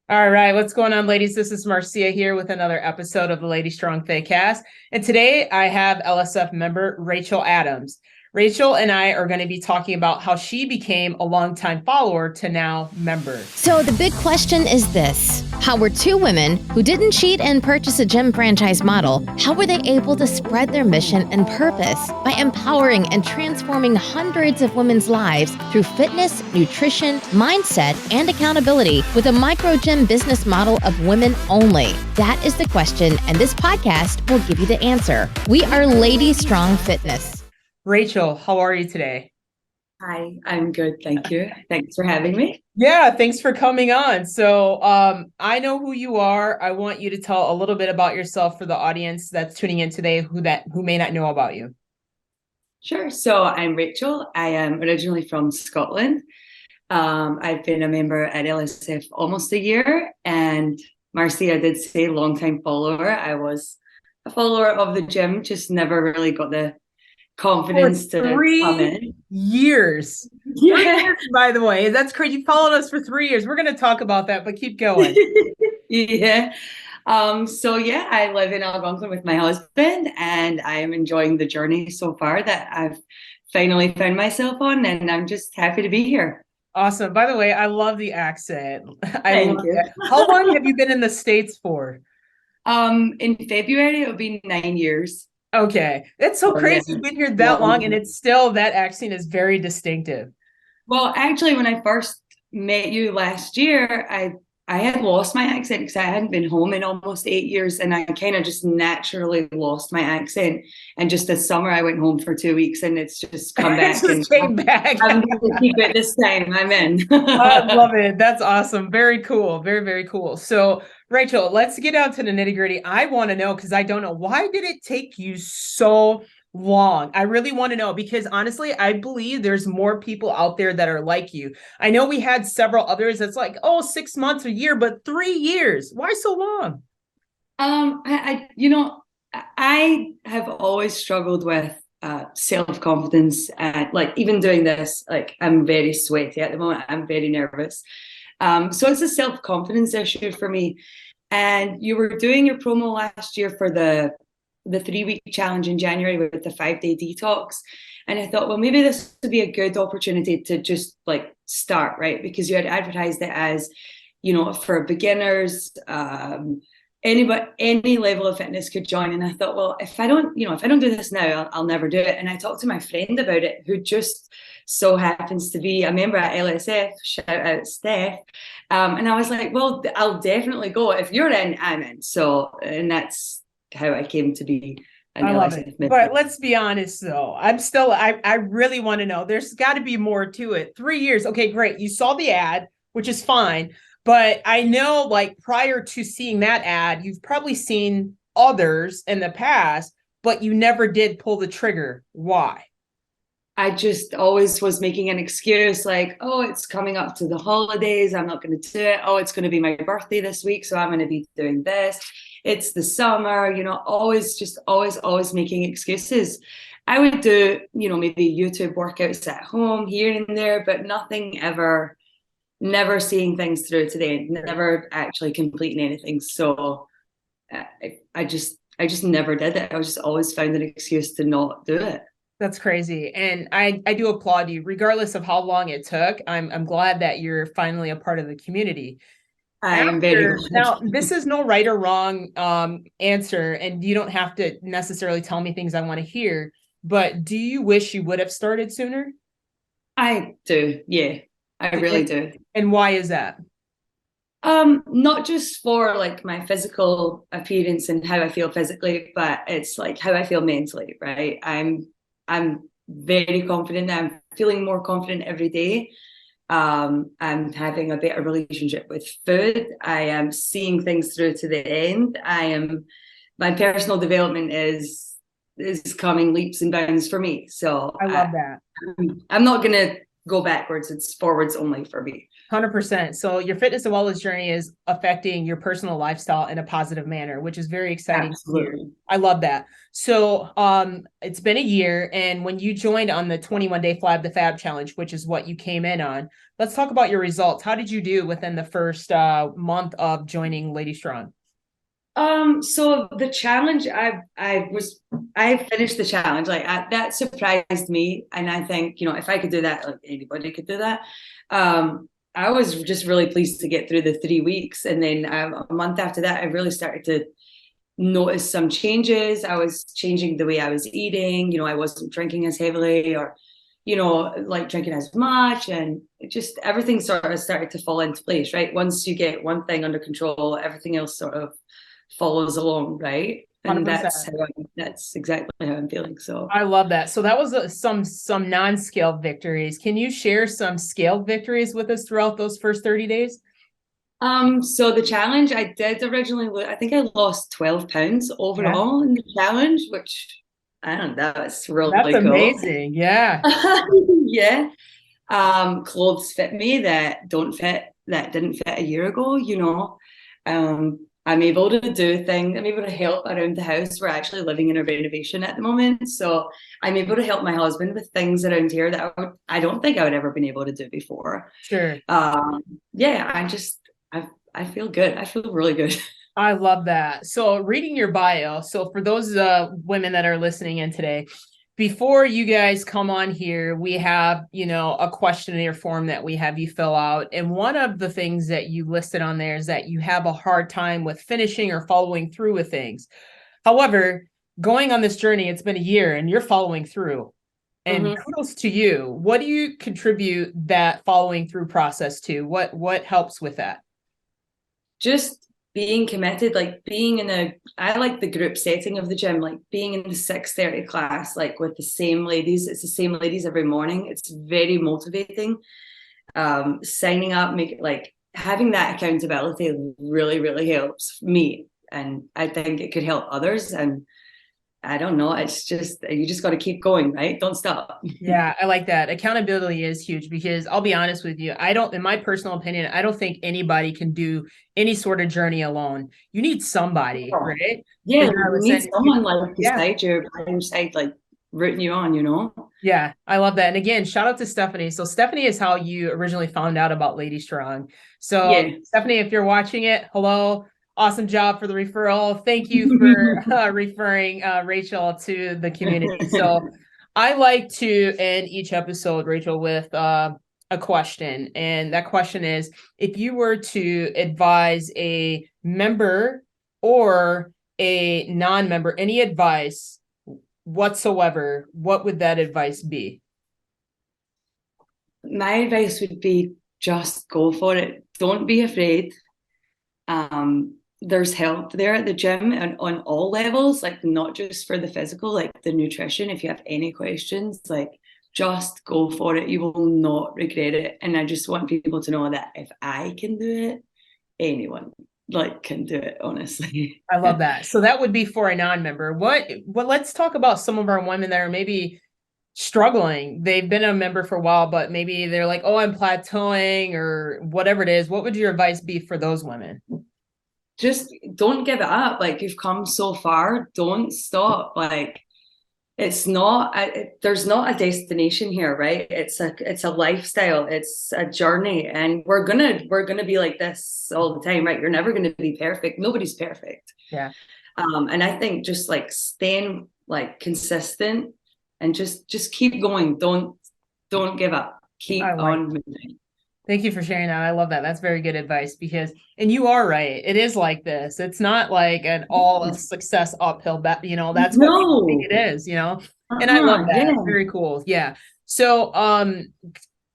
All right, what's going on, ladies? This is Marcia here with another episode of the LadyStrong Fitness. And today I have LSF member Rachael Adams. Rachael and I are going to be talking about how she became a longtime follower to now member. So the big question is this: how were two women who didn't cheat and purchase a gym franchise model, how were they able to spread their mission and purpose by empowering and transforming hundreds of women's lives through fitness, nutrition, mindset, and accountability with a micro gym business model of women only? That is the question, and this podcast will give you the answer. We are LadyStrong Fitness. Rachael, how are you today? Hi, I'm good. Thank you. Thanks for having me. Yeah, thanks for coming on. So I know who you are. I want you to tell a little bit about yourself for the audience that's tuning in today who may not know about you. Sure. So I'm Rachael. I am originally from Scotland. I've been a member at LSF almost a year, and Marcia did say long-time follower. I was a follower of the gym, just never really got the confidence to come in. 3 years. Yeah. 3 years, by the way. That's crazy. You followed us for 3 years. We're going to talk about that, but keep going. Yeah. I live in Algonquin with my husband, and I am enjoying the journey so far that I've finally found myself on, and I'm just happy to be here. Awesome. By the way, I love the accent. Thank you. How long have you been in the States for? In February, it'll be 9 years. Okay. That's so crazy. You've been here that long, and it's still, that accent is very distinctive. Well, actually, when I first met you last year, I had lost my accent because I hadn't been home in almost 8 years, and I kind of just naturally lost my accent. And just this summer, I went home for 2 weeks, and it's just come back. Just came back. I'm going to keep it this time. I'm in. I love it. That's awesome. Very cool. Very, very cool. So, Rachael, let's get down to the nitty gritty. I want to know, because I don't know, why did it take you so long? I really want to know, because honestly, I believe there's more people out there that are like you. I know we had several others that's like, 6 months, a year, but 3 years. Why so long? I have always struggled with self-confidence, and even doing this, I'm very sweaty at the moment. I'm very nervous. So it's a self-confidence issue for me. And you were doing your promo last year for the 3-week challenge in January with the 5-day detox. And I thought, well, maybe this would be a good opportunity to just start, right? Because you had advertised it as, for beginners, any level of fitness could join. And I thought, well, if I don't do this now, I'll never do it. And I talked to my friend about it, who just so happens to be a member at LSF, shout out Steph. And I was like, well, I'll definitely go. If you're in, I'm in. And that's how I came to be an LSF member. But let's be honest though. I really want to know, there's got to be more to it. 3 years. Okay, great. You saw the ad, which is fine. But I know, prior to seeing that ad, you've probably seen others in the past, but you never did pull the trigger. Why? I just always was making an excuse it's coming up to the holidays. I'm not going to do it. It's going to be my birthday this week, so I'm going to be doing this. It's the summer, always making excuses. I would do, maybe YouTube workouts at home here and there, but nothing ever. Never seeing things through to the end, never actually completing anything. So I just never did it. I just always found an excuse to not do it. That's crazy. And I do applaud you, regardless of how long it took. I'm glad that you're finally a part of the community. I am very glad. Now, this is no right or wrong answer, and you don't have to necessarily tell me things I want to hear, but do you wish you would have started sooner? I do, yeah. I really do. And why is that? Not just for my physical appearance and how I feel physically, but it's how I feel mentally, right? I'm very confident. I'm feeling more confident every day. I'm having a better relationship with food. I am seeing things through to the end. My personal development is coming leaps and bounds for me. So I love that. I'm not gonna go backwards. It's forwards only for me. 100%. So your fitness and wellness journey is affecting your personal lifestyle in a positive manner, which is very exciting to hear. Absolutely. I love that. So it's been a year, and when you joined on the 21-day Flab the Fab challenge, which is what you came in on, let's talk about your results. How did you do within the first month of joining Lady Strong? So the challenge, I finished the challenge. That surprised me, and I think, if I could do that, like anybody could do that. I was just really pleased to get through the 3 weeks, and then a month after that, I really started to notice some changes. I was changing the way I was eating. I wasn't drinking as heavily, or like drinking as much, and it just everything sort of started to fall into place. Right, once you get one thing under control, everything else sort of follows along, right? And 100%. that's exactly how I'm feeling. So I love that. So that was some non-scaled victories. Can you share some scaled victories with us throughout those first 30 days? so the challenge, I did originally, I think I lost 12 pounds Yeah, overall in the challenge, which I don't know, that's that's really cool. amazing. Yeah. Yeah. Clothes fit me that didn't fit a year ago. I'm able to do things. I'm able to help around the house. We're actually living in a renovation at the moment, so I'm able to help my husband with things around here that I don't think I would ever been able to do before. Sure. Yeah, I feel good. I feel really good. I love that. So reading your bio, so for those women that are listening in today, before you guys come on here, we have, a questionnaire form that we have you fill out. And one of the things that you listed on there is that you have a hard time with finishing or following through with things. However, going on this journey, it's been a year and you're following through. And Mhm. kudos to you. What do you contribute that following through process to? What helps with that? Just being committed, like being I like the group setting of the gym, like being in the 6:30 class, like with the same ladies. It's the same ladies every morning. It's very motivating. Signing up, having that accountability really, really helps me. And I think it could help others. And I don't know, it's just, you just got to keep going, right? Don't stop. Yeah, I like that. Accountability is huge because I'll be honest with you. In my personal opinion, I don't think anybody can do any sort of journey alone. You need somebody, right? Yeah, you Regardless. need And someone like yeah, beside you, by your side, like rooting you on. yeah, I love that. And again, shout out to Stephanie. So Stephanie is how you originally found out about Lady Strong. So Yeah. Stephanie, if you're watching it, hello. Awesome job for the referral. Thank you for referring Rachael to the community. So I like to end each episode, Rachael, with a question. And that question is, if you were to advise a member or a non-member, any advice whatsoever, what would that advice be? My advice would be just go for it. Don't be afraid. There's help there at the gym and on all levels, like not just for the physical, like the nutrition. If you have any questions, like just go for it. You will not regret it. And I just want people to know that if I can do it, anyone can do it, honestly. I love that. So that would be for a non-member. Let's talk about some of our women that are maybe struggling. They've been a member for a while, but maybe they're like, oh, I'm plateauing or whatever it is. What would your advice be for those women? Just don't give it up. Like, you've come so far, don't stop. Like, it's not there's not a destination here, right? It's a lifestyle, it's a journey, and we're gonna be like this all the time, right? You're never gonna be perfect. Nobody's perfect. Yeah. And I think just like staying like consistent and just keep going. Don't give up. I Keep like on moving. Thank you for sharing that. I love that. That's very good advice and you are right. It is like this. It's not like an all success uphill, that's what people think No. it is, and I love Yeah. that. Very cool. Yeah. So,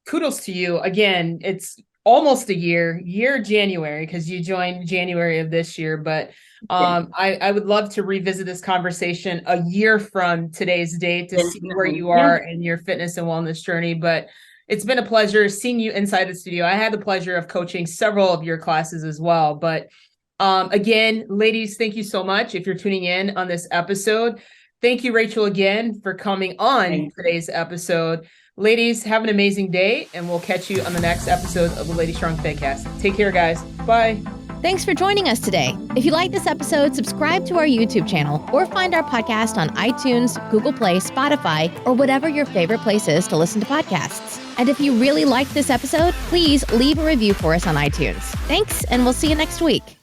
kudos to you again. It's almost a year January, because you joined January of this year, but I would love to revisit this conversation a year from today's date to see where Definitely. you Yeah. are in your fitness and wellness journey. But it's been a pleasure seeing you inside the studio. I had the pleasure of coaching several of your classes as well. But again, ladies, thank you so much. If you're tuning in on this episode, thank you, Rachael, again for coming on today's episode. Ladies, have an amazing day, and we'll catch you on the next episode of the LadyStrong Fitcast. Take care, guys. Bye. Thanks for joining us today. If you like this episode, subscribe to our YouTube channel or find our podcast on iTunes, Google Play, Spotify, or whatever your favorite place is to listen to podcasts. And if you really liked this episode, please leave a review for us on iTunes. Thanks, and we'll see you next week.